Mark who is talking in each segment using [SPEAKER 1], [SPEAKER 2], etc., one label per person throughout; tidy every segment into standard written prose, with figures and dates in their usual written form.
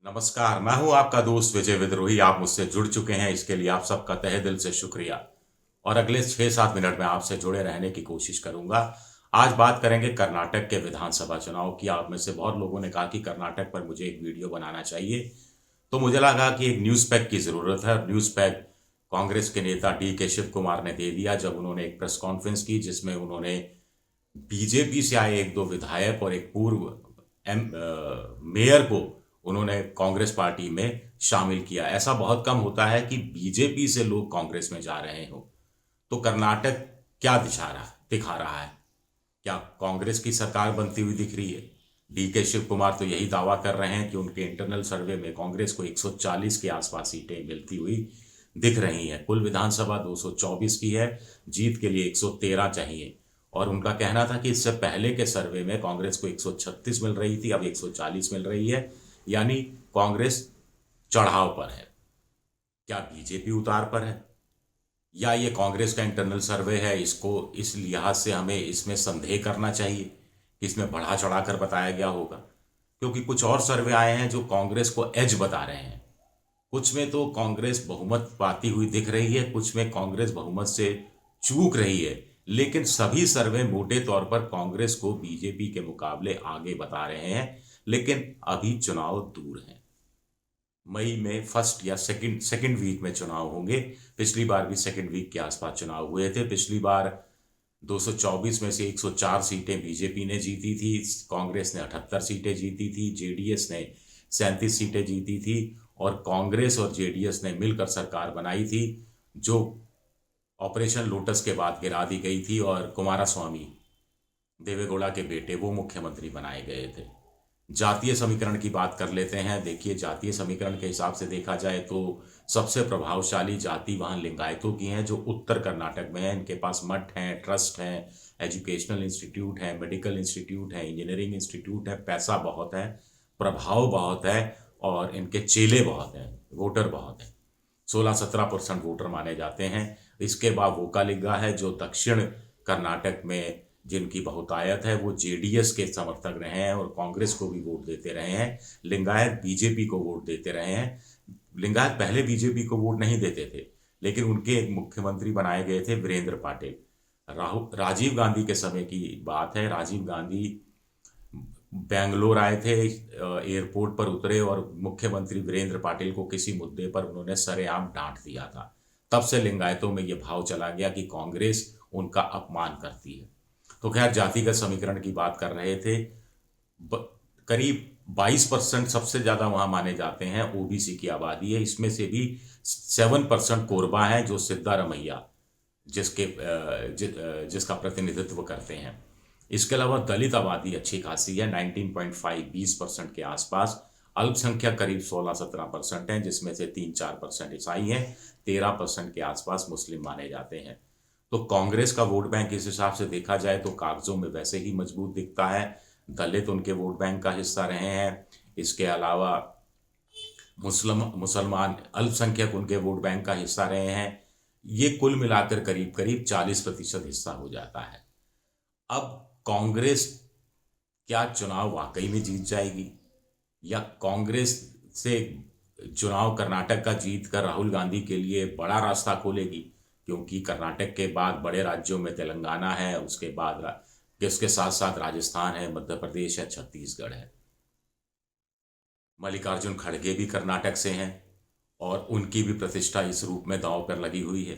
[SPEAKER 1] नमस्कार। मैं हूं आपका दोस्त विजय विद्रोही। आप मुझसे जुड़ चुके हैं, इसके लिए आप सबका तहे दिल से शुक्रिया। और अगले 6-7 मिनट में आपसे जुड़े रहने की कोशिश करूंगा। आज बात करेंगे कर्नाटक के विधानसभा चुनाव की। आप में से बहुत लोगों ने कहा कि कर्नाटक पर मुझे एक वीडियो बनाना चाहिए, तो मुझे लगा कि एक न्यूज़ पैक की ज़रूरत है। न्यूज़ पैक कांग्रेस के नेता डी के शिव कुमार ने दे दिया जब उन्होंने एक प्रेस कॉन्फ्रेंस की, जिसमें उन्होंने बीजेपी से आए एक दो विधायक और एक पूर्व मेयर को उन्होंने कांग्रेस पार्टी में शामिल किया। ऐसा बहुत कम होता है कि बीजेपी से लोग कांग्रेस में जा रहे हो। तो कर्नाटक क्या दिखा रहा है? क्या कांग्रेस की सरकार बनती हुई दिख रही है? डी के शिव कुमार तो यही दावा कर रहे हैं कि उनके इंटरनल सर्वे में कांग्रेस को 140 के आसपास सीटें मिलती हुई दिख रही हैं। कुल विधानसभा 224 की है, जीत के लिए 113 चाहिए। और उनका कहना था कि इससे पहले के सर्वे में कांग्रेस को 136 मिल रही थी, अब 140 मिल रही है, यानी कांग्रेस चढ़ाव पर है। क्या बीजेपी उतार पर है, या ये कांग्रेस का इंटरनल सर्वे है? इसको इस लिहाज से हमें इसमें संदेह करना चाहिए कि इसमें बढ़ा चढ़ाकर बताया गया होगा, क्योंकि कुछ और सर्वे आए हैं जो कांग्रेस को एज बता रहे हैं। कुछ में तो कांग्रेस बहुमत पाती हुई दिख रही है, कुछ में कांग्रेस बहुमत से चूक रही है, लेकिन सभी सर्वे मोटे तौर पर कांग्रेस को बीजेपी के मुकाबले आगे बता रहे हैं। लेकिन अभी चुनाव दूर है। मई में फर्स्ट या सेकंड सेकंड वीक में चुनाव होंगे। पिछली बार भी सेकंड वीक के आसपास चुनाव हुए थे। पिछली बार 224 में से 104 सीटें बीजेपी ने जीती थी, कांग्रेस ने 78 सीटें जीती थी, जेडीएस ने 37 सीटें जीती थी, और कांग्रेस और जेडीएस ने मिलकर सरकार बनाई थी, जो ऑपरेशन लोटस के बाद गिरा दी गई थी, और कुमारस्वामी देवेगौड़ा के बेटे वो मुख्यमंत्री बनाए गए थे। जातीय समीकरण की बात कर लेते हैं। देखिए, जातीय समीकरण के हिसाब से देखा जाए तो सबसे प्रभावशाली जाति वहाँ लिंगायतों की हैं, जो उत्तर कर्नाटक में है। इनके पास मठ हैं, ट्रस्ट हैं, एजुकेशनल इंस्टीट्यूट हैं, मेडिकल इंस्टीट्यूट हैं, इंजीनियरिंग इंस्टीट्यूट है, पैसा बहुत है, प्रभाव बहुत है, और इनके चेले बहुत हैं, वोटर बहुत हैं। 16-17% वोटर माने जाते हैं। इसके बाद वोकालिगा है, जो दक्षिण कर्नाटक में जिनकी बहुतायत है, वो जेडीएस के समर्थक रहे हैं और कांग्रेस को भी वोट देते रहे हैं। लिंगायत बीजेपी को वोट देते रहे हैं। लिंगायत पहले बीजेपी को वोट नहीं देते थे, लेकिन उनके एक मुख्यमंत्री बनाए गए थे वीरेंद्र पाटिल। राजीव गांधी के समय की बात है। राजीव गांधी बेंगलोर आए थे, एयरपोर्ट पर उतरे और मुख्यमंत्री वीरेंद्र पाटिल को किसी मुद्दे पर उन्होंने सरेआम डांट दिया था। तब से लिंगायतों में ये भाव चला गया कि कांग्रेस उनका अपमान करती है। तो खैर, जातिगत समीकरण की बात कर रहे थे। करीब 22% सबसे ज़्यादा वहाँ माने जाते हैं ओबीसी की आबादी है। इसमें से भी 7% कोरबा है, जो सिद्धारमैया जिसका प्रतिनिधित्व करते हैं। इसके अलावा दलित आबादी अच्छी खासी है, 19.5 20% के आसपास। अल्पसंख्यक करीब 16-17% हैं, जिसमें से 3-4% ईसाई हैं, 13% के आसपास मुस्लिम माने जाते हैं। तो कांग्रेस का वोट बैंक इस हिसाब से देखा जाए तो कागजों में वैसे ही मजबूत दिखता है। दलित उनके वोट बैंक का हिस्सा रहे हैं। इसके अलावा मुसलमान अल्पसंख्यक उनके वोट बैंक का हिस्सा रहे हैं। ये कुल मिलाकर करीब करीब 40% हिस्सा हो जाता है। अब कांग्रेस क्या चुनाव वाकई में जीत जाएगी, या कांग्रेस से चुनाव कर्नाटक का जीत कर राहुल गांधी के लिए बड़ा रास्ता खोलेगी? क्योंकि कर्नाटक के बाद बड़े राज्यों में तेलंगाना है, उसके बाद इसके साथ साथ राजस्थान है, मध्य प्रदेश है, छत्तीसगढ़ है। मल्लिकार्जुन खड़गे भी कर्नाटक से हैं, और उनकी भी प्रतिष्ठा इस रूप में दांव पर लगी हुई है।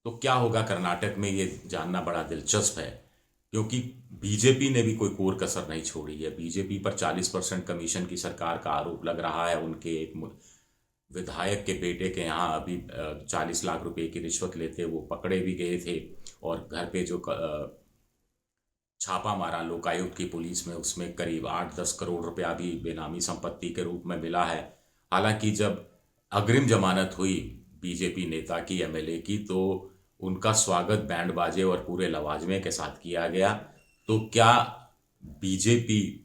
[SPEAKER 1] तो क्या होगा कर्नाटक में, ये जानना बड़ा दिलचस्प है, क्योंकि बीजेपी ने भी कोई कोर कसर नहीं छोड़ी है। बीजेपी पर 40% कमीशन की सरकार का आरोप लग रहा है। उनके एक विधायक के बेटे के यहाँ अभी 40 लाख रुपए की रिश्वत लेते वो पकड़े भी गए थे, और घर पे जो छापा मारा लोकायुक्त की पुलिस में, उसमें करीब 8-10 करोड़ रुपया भी बेनामी संपत्ति के रूप में मिला है। हालांकि जब अग्रिम जमानत हुई बीजेपी नेता की, एमएलए की, तो उनका स्वागत बैंड बाजे और पूरे लवाजमे के साथ किया गया। तो क्या बीजेपी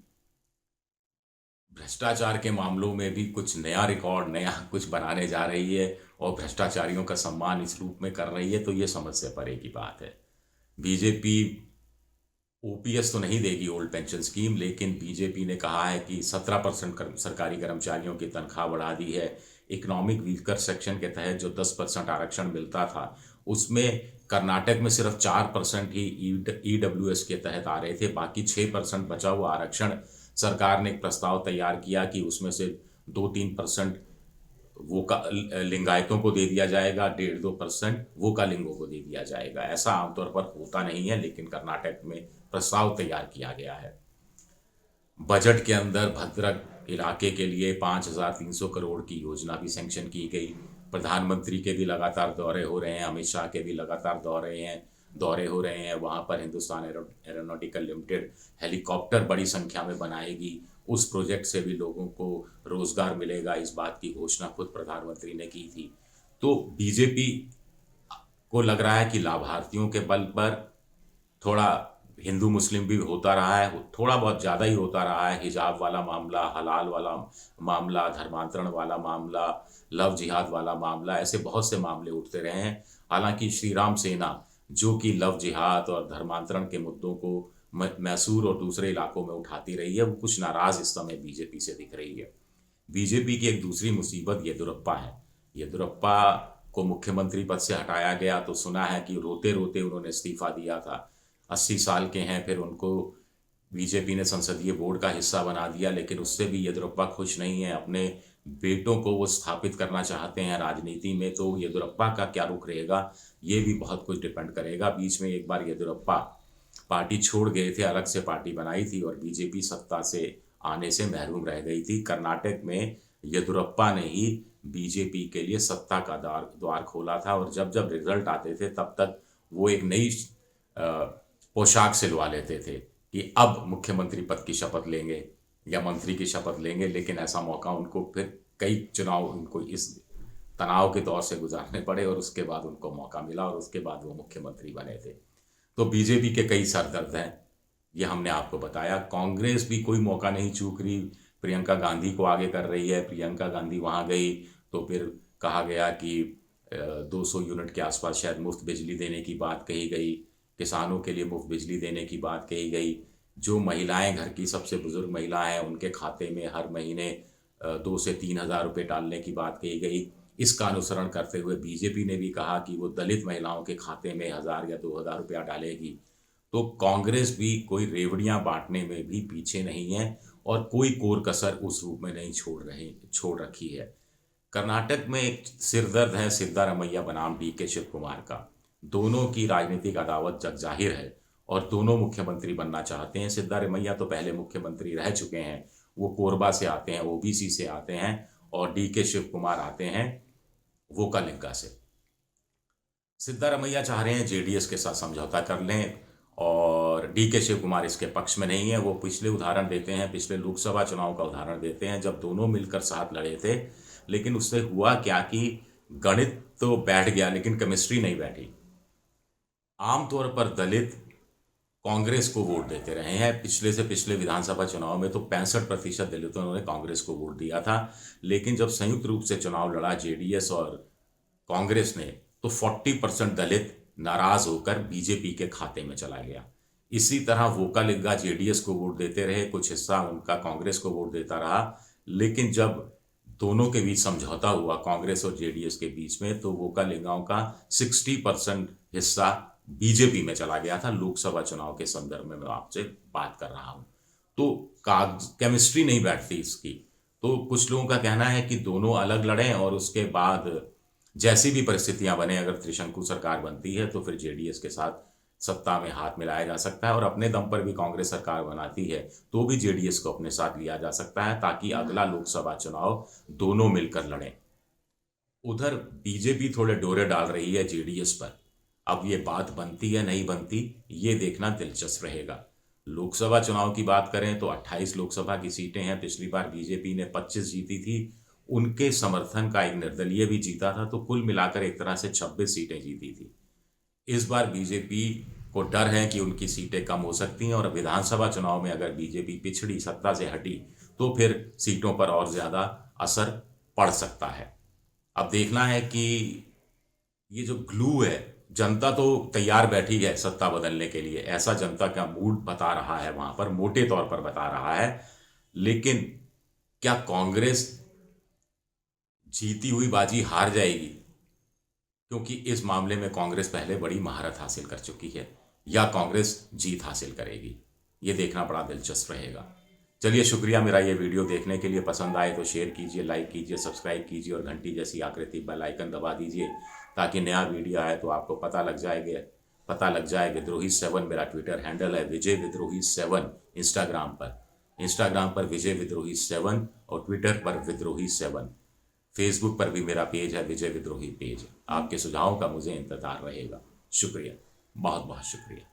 [SPEAKER 1] भ्रष्टाचार के मामलों में भी कुछ नया रिकॉर्ड, नया कुछ बनाने जा रही है और भ्रष्टाचारियों का सम्मान इस रूप में कर रही है? तो ये समझ से परे की बात है। बीजेपी ओपीएस तो नहीं देगी ओल्ड पेंशन स्कीम, लेकिन बीजेपी ने कहा है कि 17% सरकारी कर्मचारियों की तनख्वाह बढ़ा दी है। इकोनॉमिक वीकर सेक्शन के तहत जो 10% आरक्षण मिलता था, उसमें कर्नाटक में सिर्फ 4% ही ईडब्ल्यूएस के तहत आ रहे थे। बाकी 6% बचा हुआ आरक्षण सरकार ने एक प्रस्ताव तैयार किया कि उसमें से 2-3% वो का लिंगायतों को दे दिया जाएगा, 1.5-2% वोकालिंगों को दे दिया जाएगा। ऐसा आमतौर पर होता नहीं है, लेकिन कर्नाटक में प्रस्ताव तैयार किया गया है। बजट के अंदर भद्रक इलाके के लिए 5,300 करोड़ की योजना भी सैंक्शन की गई। प्रधानमंत्री के भी लगातार दौरे हो रहे हैं, अमित शाह के भी लगातार दौरे हो रहे हैं। वहाँ पर हिंदुस्तान एरोनॉटिकल लिमिटेड हेलीकॉप्टर बड़ी संख्या में बनाएगी। उस प्रोजेक्ट से भी लोगों को रोजगार मिलेगा, इस बात की घोषणा खुद प्रधानमंत्री ने की थी। तो बीजेपी को लग रहा है कि लाभार्थियों के बल पर थोड़ा हिंदू मुस्लिम भी होता रहा है, थोड़ा बहुत ज़्यादा ही होता रहा है। हिजाब वाला मामला, हलाल वाला मामला, धर्मांतरण वाला मामला, लव जिहाद वाला मामला, ऐसे बहुत से मामले उठते रहे हैं। हालांकि श्री राम सेना, जो कि लव जिहाद और धर्मांतरण के मुद्दों को मैसूर और दूसरे इलाकों में उठाती रही है, वो कुछ नाराज इस समय बीजेपी से दिख रही है। बीजेपी की एक दूसरी मुसीबत येदियुरप्पा है। येदियुरप्पा को मुख्यमंत्री पद से हटाया गया तो सुना है कि रोते रोते उन्होंने इस्तीफा दिया था। 80 साल के हैं, फिर उनको बीजेपी ने संसदीय बोर्ड का हिस्सा बना दिया, लेकिन उससे भी येदियुरप्पा खुश नहीं है। अपने बेटों को वो स्थापित करना चाहते हैं राजनीति में, तो येदियुरप्पा का क्या रुख रहेगा, ये भी बहुत कुछ डिपेंड करेगा। बीच में एक बार येदियुरप्पा पार्टी छोड़ गए थे, अलग से पार्टी बनाई थी और बीजेपी सत्ता से आने से महरूम रह गई थी। कर्नाटक में येदियुरप्पा ने ही बीजेपी के लिए सत्ता का द्वार खोला था, और जब जब रिजल्ट आते थे तब तक वो एक नई पोशाक सिलवा लेते थे कि अब मुख्यमंत्री पद की शपथ लेंगे या मंत्री की शपथ लेंगे। लेकिन ऐसा मौका उनको फिर कई चुनाव उनको इस तनाव के दौर से गुजारने पड़े, और उसके बाद उनको मौका मिला और उसके बाद वो मुख्यमंत्री बने थे। तो बीजेपी के कई सरदर्द हैं, ये हमने आपको बताया। कांग्रेस भी कोई मौका नहीं चूक रही, प्रियंका गांधी को आगे कर रही है। प्रियंका गांधी वहाँ गई तो फिर कहा गया कि 200 यूनिट के आसपास शायद मुफ्त बिजली देने की बात कही गई, किसानों के लिए मुफ्त बिजली देने की बात कही गई। जो महिलाएं, घर की सबसे बुजुर्ग महिलाएं हैं, उनके खाते में हर महीने 2 से 3 हज़ार रुपये डालने की बात कही गई। इसका अनुसरण करते हुए बीजेपी ने भी कहा कि वो दलित महिलाओं के खाते में 1,000 या 2,000 रुपया डालेगी। तो कांग्रेस भी कोई रेवड़ियां बांटने में भी पीछे नहीं है और कोई कोर कसर उस रूप में नहीं छोड़ रखी है। कर्नाटक में एक सिरदर्द है सिद्धारमैया बनाम डीके शिव कुमार का। दोनों की राजनीतिक अदावत जग जाहिर है और दोनों मुख्यमंत्री बनना चाहते हैं। सिद्धारमैया तो पहले मुख्यमंत्री रह चुके हैं, वो कोरबा से आते हैं, ओबीसी से आते हैं, और डीके शिव कुमार आते हैं वोकालिंगा से। सिद्धारमैया चाह रहे हैं जेडीएस के साथ समझौता कर लें, और डीके शिव कुमार इसके पक्ष में नहीं है। वो पिछले उदाहरण देते हैं, पिछले लोकसभा चुनाव का उदाहरण देते हैं, जब दोनों मिलकर साथ लड़े थे। लेकिन उससे हुआ क्या कि गणित तो बैठ गया लेकिन केमिस्ट्री नहीं बैठी। आमतौर पर दलित कांग्रेस को वोट देते रहे हैं। पिछले से पिछले विधानसभा चुनाव में तो 65% दलितों ने कांग्रेस को वोट दिया था। लेकिन जब संयुक्त रूप से चुनाव लड़ा जेडीएस और कांग्रेस ने, तो 40% दलित नाराज होकर बीजेपी के खाते में चला गया। इसी तरह वोकालिंगा जेडीएस को वोट देते रहे, कुछ हिस्सा उनका कांग्रेस को वोट देता रहा। लेकिन जब दोनों के बीच समझौता हुआ, कांग्रेस और जेडीएस के बीच में, तो वोकालिंगाओं का 60% हिस्सा बीजेपी में चला गया था। लोकसभा चुनाव के संदर्भ में मैं आपसे बात कर रहा हूं। तो केमिस्ट्री नहीं बैठती इसकी। तो कुछ लोगों का कहना है कि दोनों अलग लड़ें और उसके बाद जैसी भी परिस्थितियां बने, अगर त्रिशंकु सरकार बनती है तो फिर जेडीएस के साथ सत्ता में हाथ मिलाया जा सकता है, और अपने दम पर भी कांग्रेस सरकार बनाती है तो भी जेडीएस को अपने साथ लिया जा सकता है, ताकि अगला लोकसभा चुनाव दोनों मिलकर लड़ें। उधर बीजेपी थोड़े डोरे डाल रही है जेडीएस पर। अब ये बात बनती है नहीं बनती, ये देखना दिलचस्प रहेगा। लोकसभा चुनाव की बात करें तो 28 लोकसभा की सीटें हैं। पिछली बार बीजेपी ने 25 जीती थी, उनके समर्थन का एक निर्दलीय भी जीता था, तो कुल मिलाकर एक तरह से 26 सीटें जीती थी। इस बार बीजेपी को डर है कि उनकी सीटें कम हो सकती हैं, और विधानसभा चुनाव में अगर बीजेपी पिछड़ी, सत्ता से हटी, तो फिर सीटों पर और ज़्यादा असर पड़ सकता है। अब देखना है कि ये जो ग्लू है जनता तो तैयार बैठी है सत्ता बदलने के लिए, ऐसा जनता का मूड बता रहा है, वहां पर मोटे तौर पर बता रहा है। लेकिन क्या कांग्रेस जीती हुई बाजी हार जाएगी? क्योंकि इस मामले में कांग्रेस पहले बड़ी महारत हासिल कर चुकी है, या कांग्रेस जीत हासिल करेगी, ये देखना बड़ा दिलचस्प रहेगा। चलिए, शुक्रिया मेरा ये वीडियो देखने के लिए। पसंद आए तो शेयर कीजिए, लाइक कीजिए, सब्सक्राइब कीजिए और घंटी जैसी आकृति बेल आइकन दबा दीजिए, ताकि नया वीडियो आए तो आपको पता लग जाए। विद्रोही7 मेरा ट्विटर हैंडल है, विजय विद्रोही7 इंस्टाग्राम पर विजय विद्रोही7 और ट्विटर पर विद्रोही7। फेसबुक पर भी मेरा पेज है, विजय विद्रोही पेज। आपके सुझावों का मुझे इंतजार रहेगा। शुक्रिया, बहुत बहुत शुक्रिया।